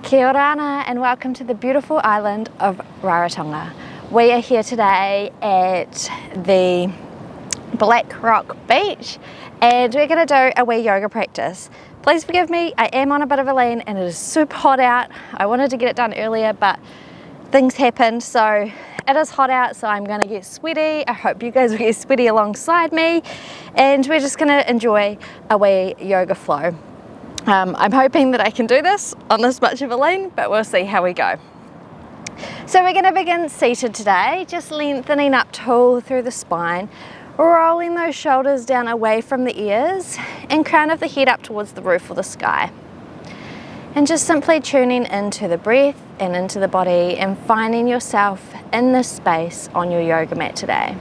Kia ora ana, and welcome to the beautiful island of Rarotonga. We are here today at the Black Rock Beach and we're going to do a wee yoga practice. Please forgive me, I am on a bit of a lean and it is super hot out. I wanted to get it done earlier but things happened, so it is hot out, so I'm going to get sweaty. I hope you guys will get sweaty alongside me and we're just going to enjoy a wee yoga flow. I'm hoping that I can do this on this much of a lean, but we'll see how we go. So we're going to begin seated today, just lengthening up tall through the spine, rolling those shoulders down away from the ears and crown of the head up towards the roof or the sky. And just simply tuning into the breath and into the body and finding yourself in this space on your yoga mat today.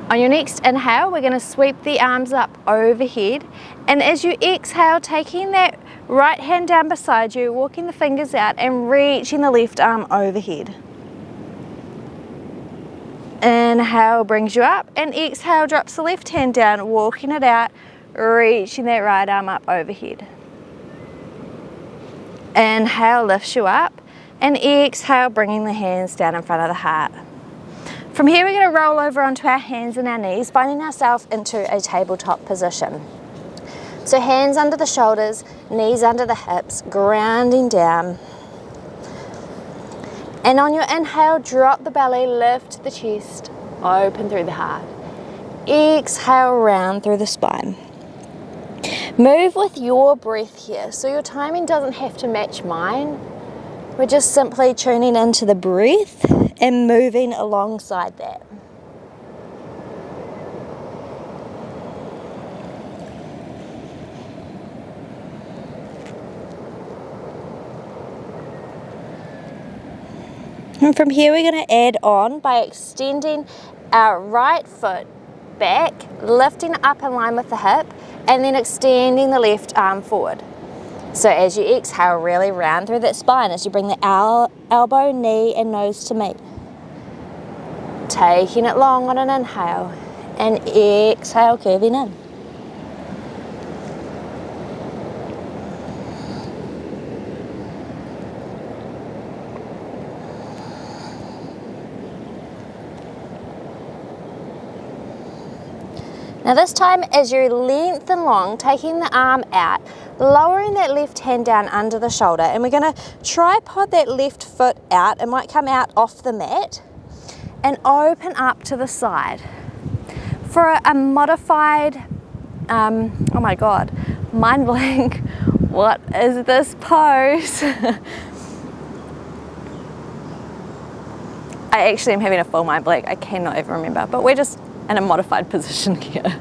On your next inhale, we're going to sweep the arms up overhead, and as you exhale, taking that right hand down beside you, walking the fingers out and reaching the left arm overhead. Inhale brings you up, and exhale drops the left hand down, walking it out, reaching that right arm up overhead. Inhale lifts you up, and exhale bringing the hands down in front of the heart. From here we're going to roll over onto our hands and our knees, finding ourselves into a tabletop position. So hands under the shoulders, knees under the hips, grounding down. And on your inhale, drop the belly, lift the chest, open through the heart. Exhale, round through the spine. Move with your breath here, so your timing doesn't have to match mine. We're just simply tuning into the breath and moving alongside that. And from here we're going to add on by extending our right foot back, lifting up in line with the hip, and then extending the left arm forward. So as you exhale, really round through that spine as you bring the elbow, knee and nose to meet. Taking it long on an inhale and exhale, curving in. Now this time, as you lengthen long, taking the arm out, lowering that left hand down under the shoulder, and we're going to tripod that left foot out. It might come out off the mat and open up to the side for a modified, oh my god, mind blank, what is this pose? I actually am having a full mind blank, I cannot even remember, but we're just in a modified position here,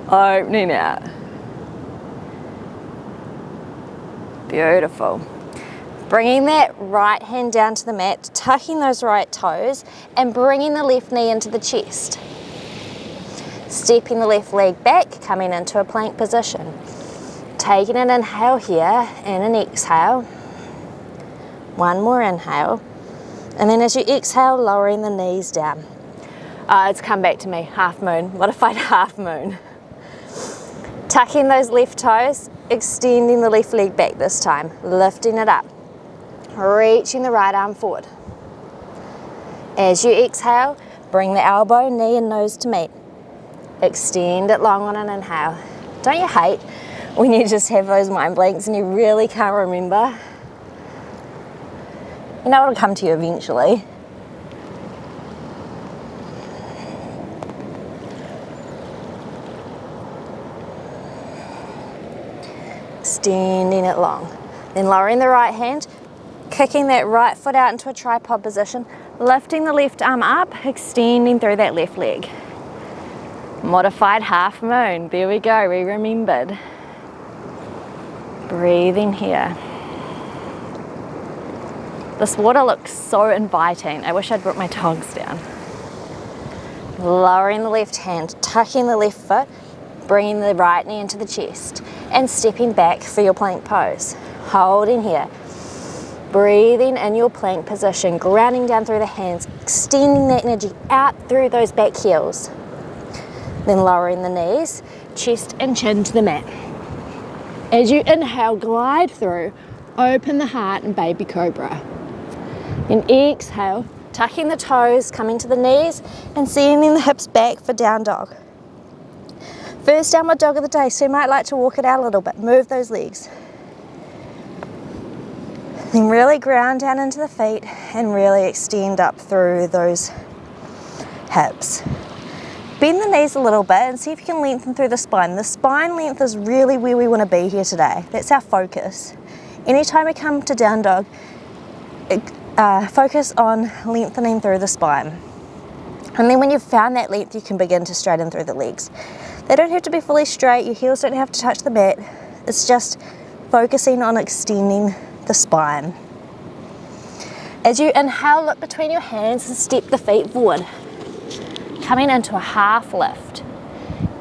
opening out. Beautiful. Bringing that right hand down to the mat, tucking those right toes and bringing the left knee into the chest. Stepping the left leg back, coming into a plank position. Taking an inhale here and an exhale. One more inhale. And then as you exhale, lowering the knees down. It's come back to me, half moon, modified half moon. Tucking those left toes, extending the left leg back this time, lifting it up, reaching the right arm forward. As you exhale, bring the elbow, knee and nose to meet. Extend it long on an inhale. Don't you hate when you just have those mind blanks and you really can't remember? You know it'll come to you eventually. Extending it long. Then lowering the right hand, kicking that right foot out into a tripod position, lifting the left arm up, extending through that left leg. Modified half moon. There we go, we remembered. Breathing here. This water looks so inviting. I wish I'd brought my tongs down. Lowering the left hand, tucking the left foot, bringing the right knee into the chest and stepping back for your plank pose. Holding here. Breathing in your plank position, grounding down through the hands, extending that energy out through those back heels. Then lowering the knees, chest and chin to the mat. As you inhale, glide through, open the heart and baby cobra. Then exhale, tucking the toes, coming to the knees and sending the hips back for down dog. First downward dog of the day, so you might like to walk it out a little bit, move those legs. Then really ground down into the feet and really extend up through those hips. Bend the knees a little bit and see if you can lengthen through the spine. The spine length is really where we want to be here today. That's our focus. Anytime we come to down dog, focus on lengthening through the spine. And then when you've found that length, you can begin to straighten through the legs. They don't have to be fully straight, your heels don't have to touch the mat. It's just focusing on extending the spine. As you inhale, look between your hands and step the feet forward. Coming into a half lift.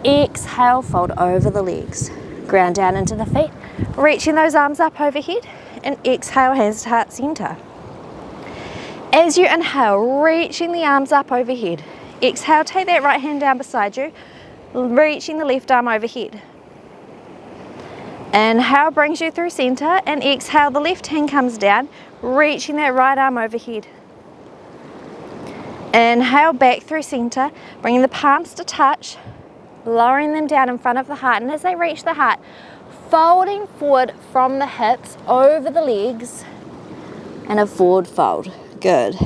Exhale, fold over the legs. Ground down into the feet, reaching those arms up overhead, and exhale, hands to heart center. As you inhale, reaching the arms up overhead. Exhale, take that right hand down beside you, reaching the left arm overhead. Inhale brings you through center, and exhale, the left hand comes down, reaching that right arm overhead. Inhale back through center, bringing the palms to touch, lowering them down in front of the heart, and as they reach the heart, folding forward from the hips over the legs, and a forward fold. Good.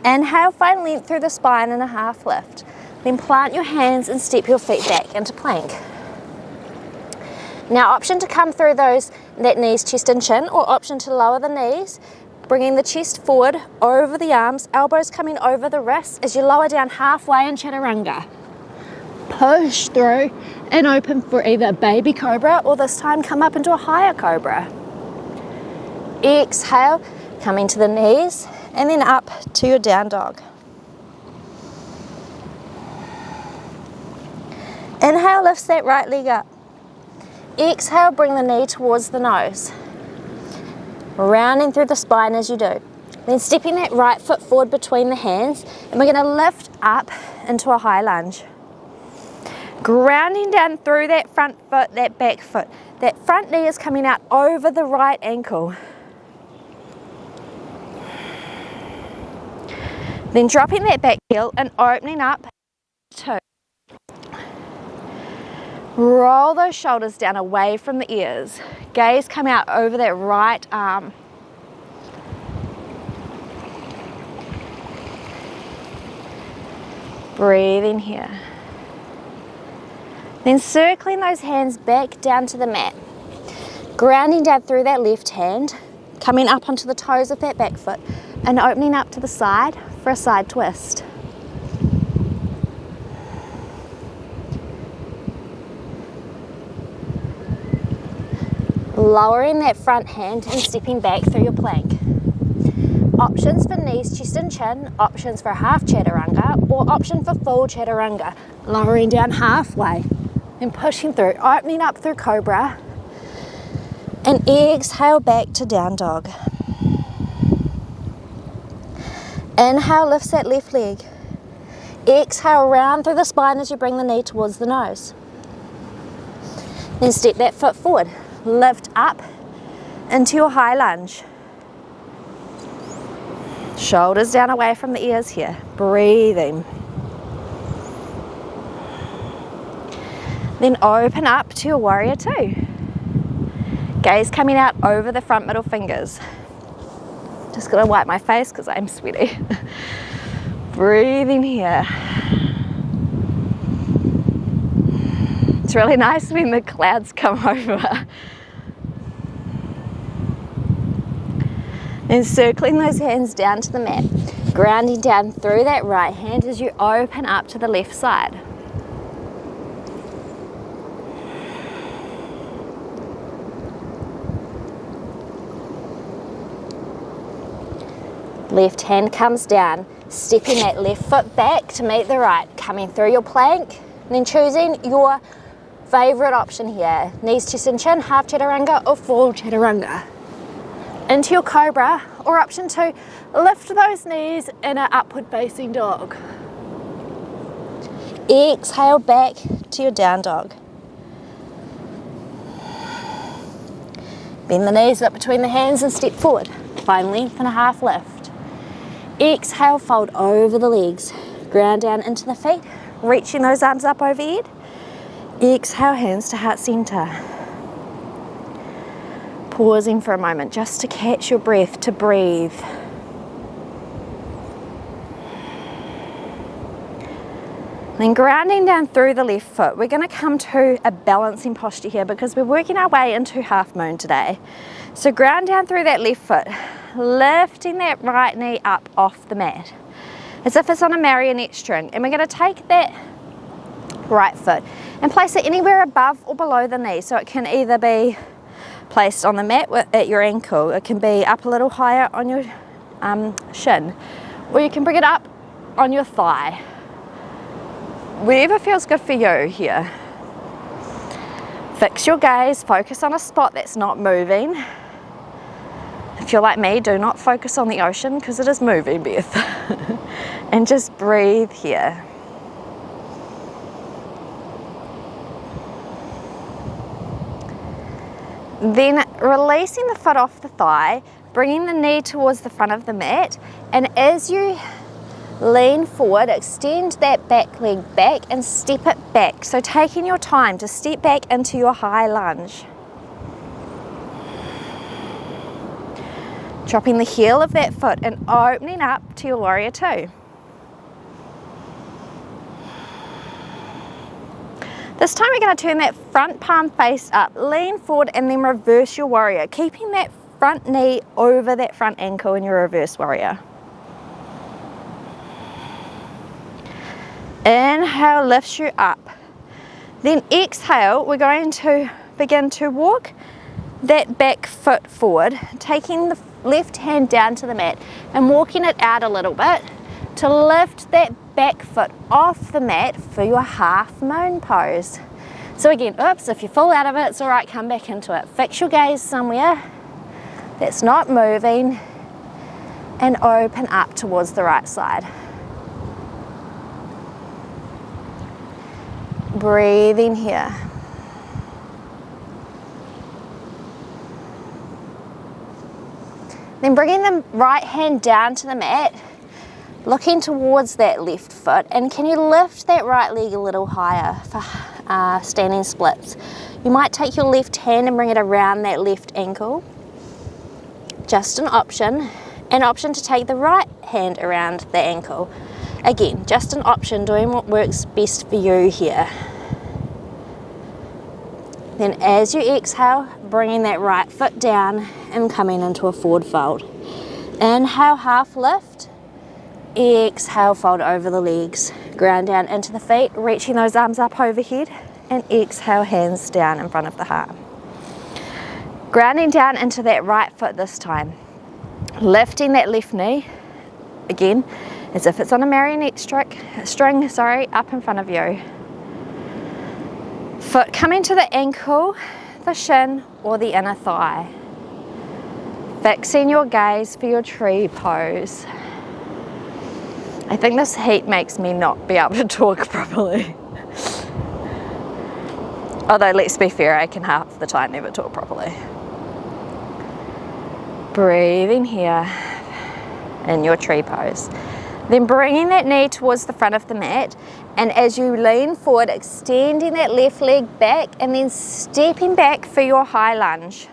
Inhale, find length through the spine in a half lift. Then plant your hands and step your feet back into plank. Now, option to come through that knees, chest and chin, or option to lower the knees, bringing the chest forward over the arms, elbows coming over the wrists as you lower down halfway in chaturanga. Push through and open for either baby cobra or this time come up into a higher cobra. Exhale, coming to the knees and then up to your down dog. Inhale, lifts that right leg up. Exhale, bring the knee towards the nose. Rounding through the spine as you do. Then stepping that right foot forward between the hands, and we're going to lift up into a high lunge. Grounding down through that front foot, that back foot. That front knee is coming out over the right ankle. Then dropping that back heel and opening up to roll those shoulders down away from the ears. Gaze come out over that right arm. Breathe in here. Then circling those hands back down to the mat. Grounding down through that left hand, coming up onto the toes of that back foot and opening up to the side for a side twist. Lowering that front hand and stepping back through your plank. Options for knees, chest and chin, options for half chaturanga, or option for full chaturanga. Lowering down halfway and pushing through, opening up through cobra, and exhale back to down dog. Inhale, lifts that left leg. Exhale, round through the spine as you bring the knee towards the nose. Then step that foot forward. Lift up into your high lunge. Shoulders down away from the ears here. Breathing. Then open up to your warrior two. Gaze coming out over the front middle fingers. Just gonna wipe my face because I'm sweaty. Breathing here. It's really nice when the clouds come over. And circling those hands down to the mat, grounding down through that right hand as you open up to the left side. Left hand comes down, stepping that left foot back to meet the right, coming through your plank, and then choosing your favorite option here. Knees, chest and chin, half chaturanga or full chaturanga. Into your cobra, or option two, lift those knees in an upward facing dog. Exhale back to your down dog. Bend the knees up between the hands and step forward. Find length and a half lift. Exhale, fold over the legs. Ground down into the feet, reaching those arms up overhead. Exhale, hands to heart center. Pausing for a moment just to catch your breath, to breathe. Then grounding down through the left foot, we're going to come to a balancing posture here because we're working our way into half moon today. So ground down through that left foot, lifting that right knee up off the mat as if it's on a marionette string. And we're going to take that right foot and place it anywhere above or below the knee. So it can either be placed on the mat at your ankle, it can be up a little higher on your shin, or you can bring it up on your thigh. Wherever feels good for you here. Fix your gaze, focus on a spot that's not moving. If you're like me, do not focus on the ocean because it is moving, Beth. And just breathe here. Then releasing the foot off the thigh, bringing the knee towards the front of the mat, and as you lean forward, extend that back leg back and step it back. So taking your time to step back into your high lunge. Dropping the heel of that foot and opening up to your warrior two. This time we're going to turn that front palm face up, lean forward and then reverse your warrior, keeping that front knee over that front ankle in your reverse warrior. Inhale lifts you up. Then exhale, we're going to begin to walk that back foot forward, taking the left hand down to the mat and walking it out a little bit to lift that back foot off the mat for your half moon pose. So again, oops, if you fall out of it, it's all right, come back into it. Fix your gaze somewhere that's not moving and open up towards the right side. Breathing here. Then bringing the right hand down to the mat, looking towards that left foot, and can you lift that right leg a little higher for standing splits? You might take your left hand and bring it around that left ankle. Just an option. An option to take the right hand around the ankle. Again, just an option, doing what works best for you here. Then as you exhale, bringing that right foot down and coming into a forward fold. Inhale, half lift. Exhale, fold over the legs. Ground down into the feet, reaching those arms up overhead. And exhale, hands down in front of the heart. Grounding down into that right foot this time. Lifting that left knee, again, as if it's on a marionette string, up in front of you. Foot coming to the ankle, the shin, or the inner thigh. Fixing your gaze for your tree pose. I think this heat makes me not be able to talk properly. Although, let's be fair, I can half the time never talk properly. Breathing here in your tree pose. Then bringing that knee towards the front of the mat, and as you lean forward, extending that left leg back and then stepping back for your high lunge.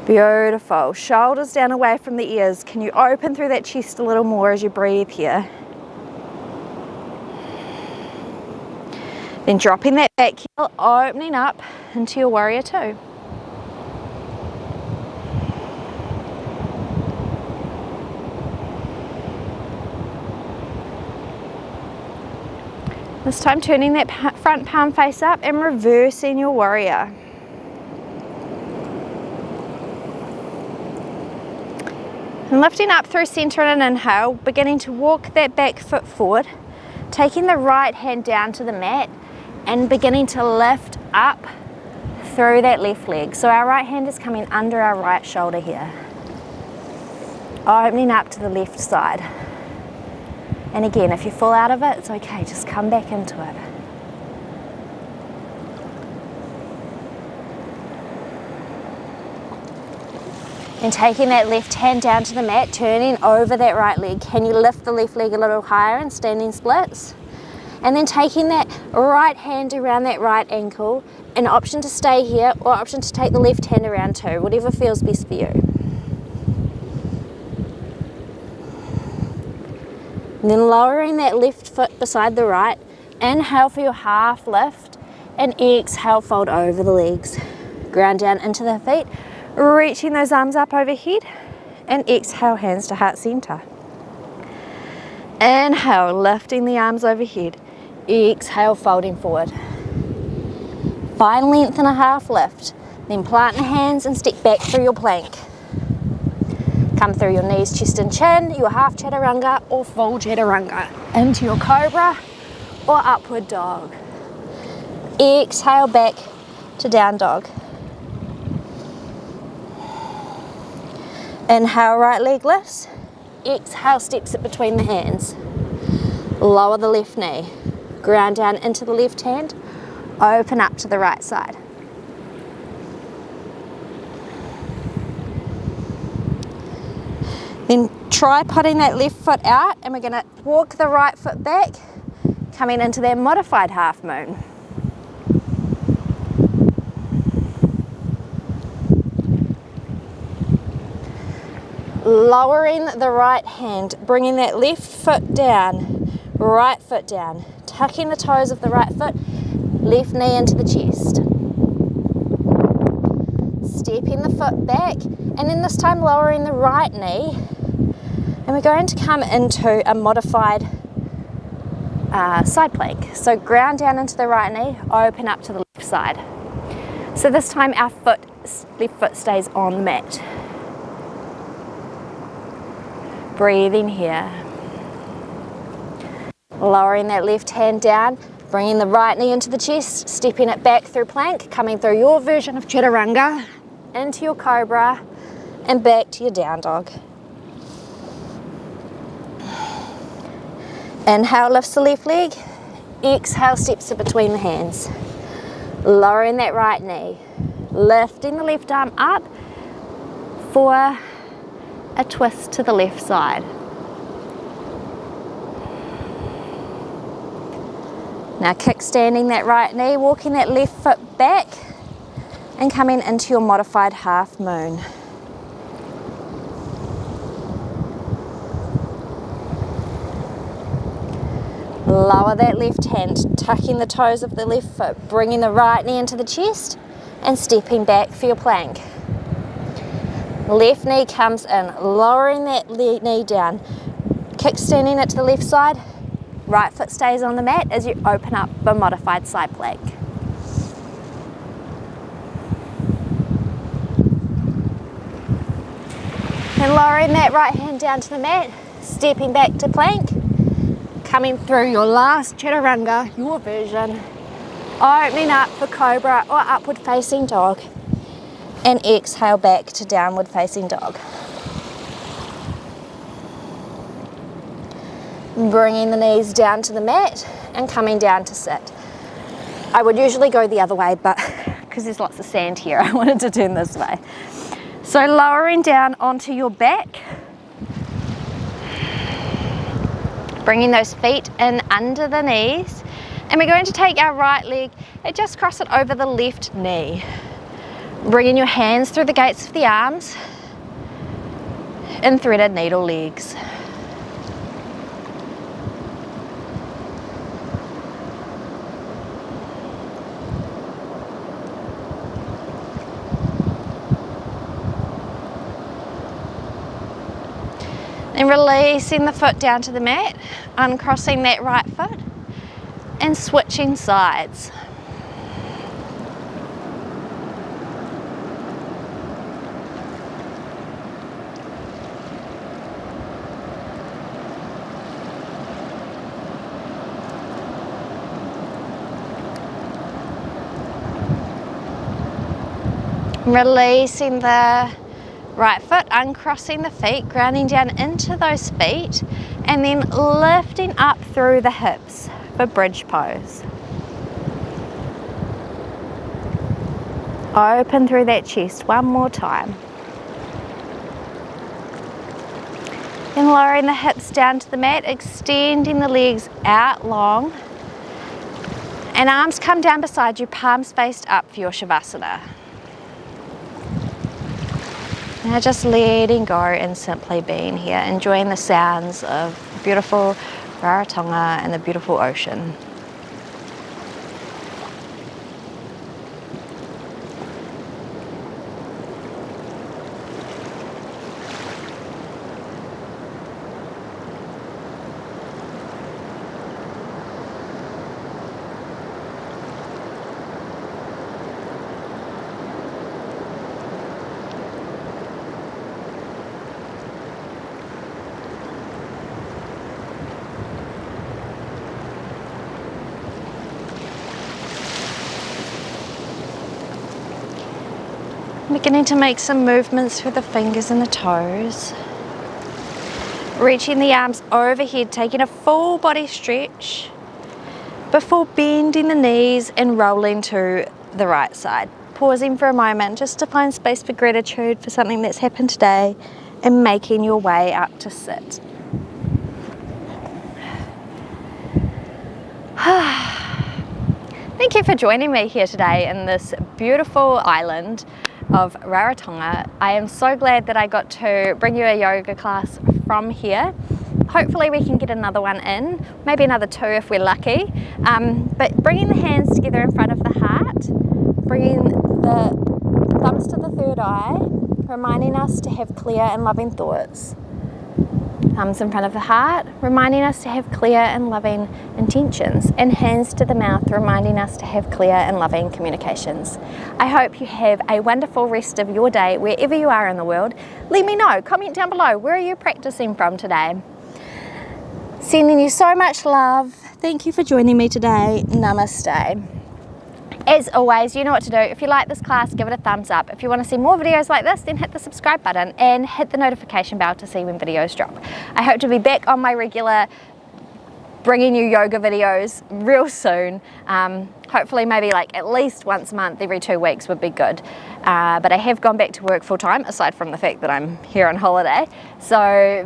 Beautiful. Shoulders down away from the ears. Can you open through that chest a little more as you breathe here? Then dropping that back heel, opening up into your warrior two. This time turning that front palm face up and reversing your warrior. And lifting up through center in an inhale, beginning to walk that back foot forward, taking the right hand down to the mat and beginning to lift up through that left leg. So our right hand is coming under our right shoulder here. Opening up to the left side. And again, if you fall out of it, it's okay, just come back into it. Then taking that left hand down to the mat, turning over that right leg. Can you lift the left leg a little higher in standing splits? And then taking that right hand around that right ankle, an option to stay here or option to take the left hand around too, whatever feels best for you. And then lowering that left foot beside the right, inhale for your half lift and exhale, fold over the legs. Ground down into the feet, reaching those arms up overhead and exhale, hands to heart center. Inhale, lifting the arms overhead. Exhale, folding forward. Find length and a half lift. Then plant the hands and step back through your plank. Come through your knees, chest and chin, your half chaturanga or full chaturanga. Into your cobra or upward dog. Exhale back to down dog. Inhale, right leg lifts. Exhale, steps it between the hands. Lower the left knee. Ground down into the left hand. Open up to the right side. Then try putting that left foot out and we're going to walk the right foot back, coming into that modified half moon. Lowering the right hand, bringing that left foot down, right foot down, tucking the toes of the right foot, left knee into the chest. Stepping the foot back, and then this time lowering the right knee. And we're going to come into a modified side plank. So ground down into the right knee, open up to the left side. So this time our left foot stays on the mat. Breathing here. Lowering that left hand down, bringing the right knee into the chest, stepping it back through plank, coming through your version of chaturanga, into your cobra, and back to your down dog. Inhale, lifts the left leg. Exhale, steps it between the hands. Lowering that right knee. Lifting the left arm up for a twist to the left side. Now kickstanding that right knee, walking that left foot back and coming into your modified half moon. Lower that left hand, tucking the toes of the left foot, bringing the right knee into the chest and stepping back for your plank. Left knee comes in, lowering that knee down, kickstanding it to the left side, right foot stays on the mat as you open up a modified side plank. And lowering that right hand down to the mat, stepping back to plank, coming through your last chaturanga, your version, opening up for cobra or upward facing dog, and exhale back to downward facing dog. Bringing the knees down to the mat and coming down to sit. I would usually go the other way, but because there's lots of sand here, I wanted to turn this way. So lowering down onto your back, bringing those feet in under the knees, and we're going to take our right leg and just cross it over the left knee. Bringing your hands through the gates of the arms in threaded needle legs. And releasing the foot down to the mat, uncrossing that right foot and switching sides. Releasing the right foot, uncrossing the feet, grounding down into those feet, and then lifting up through the hips for bridge pose. Open through that chest one more time. lowering the hips down to the mat, extending the legs out long. And arms come down beside you, palms faced up for your Shavasana. Now just letting go and simply being here, enjoying the sounds of beautiful Rarotonga and the beautiful ocean. Beginning to make some movements through the fingers and the toes. Reaching the arms overhead, taking a full body stretch before bending the knees and rolling to the right side. Pausing for a moment just to find space for gratitude for something that's happened today and making your way up to sit. Thank you for joining me here today in this beautiful island of Rarotonga. I am so glad that I got to bring you a yoga class from here. Hopefully we can get another one in, maybe another 2 if we're lucky. But bringing the hands together in front of the heart, bringing the thumbs to the third eye, reminding us to have clear and loving thoughts. Thumbs in front of the heart, reminding us to have clear and loving intentions, and hands to the mouth, reminding us to have clear and loving communications. I hope you have a wonderful rest of your day wherever you are in the world. Let me know, comment down below, where are you practicing from today? Sending you so much love. Thank you for joining me today. Namaste. As always, you know what to do. If you like this class, give it a thumbs up. If you want to see more videos like this, then hit the subscribe button and hit the notification bell to see when videos drop. I hope to be back on my regular bringing you yoga videos real soon. Hopefully maybe like at least once a month, every 2 weeks would be good. But I have gone back to work full time, aside from the fact that I'm here on holiday. So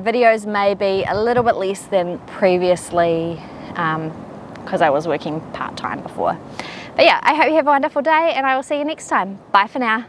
videos may be a little bit less than previously because I was working part-time before. But yeah, I hope you have a wonderful day and I will see you next time. Bye for now.